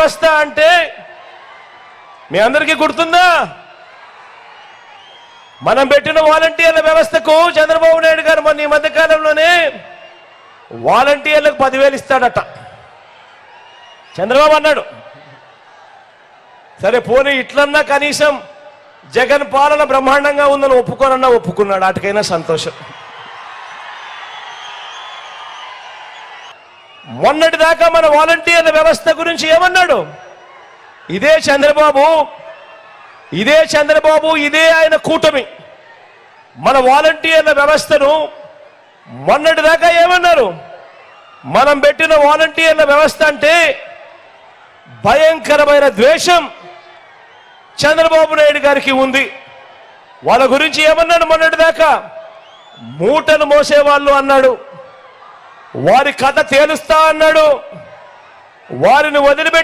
వ్యవస్థ అంటే మీ అందరికీ గుర్తుందా? మనం పెట్టిన వాలంటీర్ల వ్యవస్థకు చంద్రబాబు నాయుడు గారు మొన్న ఈ మధ్య కాలంలోనే వాలంటీర్లకు 10,000 ఇస్తాడట. చంద్రబాబు అన్నాడు, సరే పోనీ ఇట్లన్నా కనీసం జగన్ పాలన బ్రహ్మాండంగా ఉందని ఒప్పుకున్నాడు. వాటికైనా సంతోషం. మొన్నటి దాకా మన వాలంటీర్ల వ్యవస్థ గురించి ఏమన్నాడు? ఇదే చంద్రబాబు ఇదే ఆయన కూటమి మన వాలంటీర్ల వ్యవస్థను మొన్నటి దాకా ఏమన్నారు? మనం పెట్టిన వాలంటీర్ల వ్యవస్థ అంటే భయంకరమైన ద్వేషం చంద్రబాబు నాయుడు గారికి ఉంది. వాళ్ళ గురించి ఏమన్నాడు? మొన్నటి దాకా మూటలు మోసేవాళ్ళు అన్నాడు, వారి కథ తేలుస్తా అన్నాడు, వారిని వదిలిపెట్టి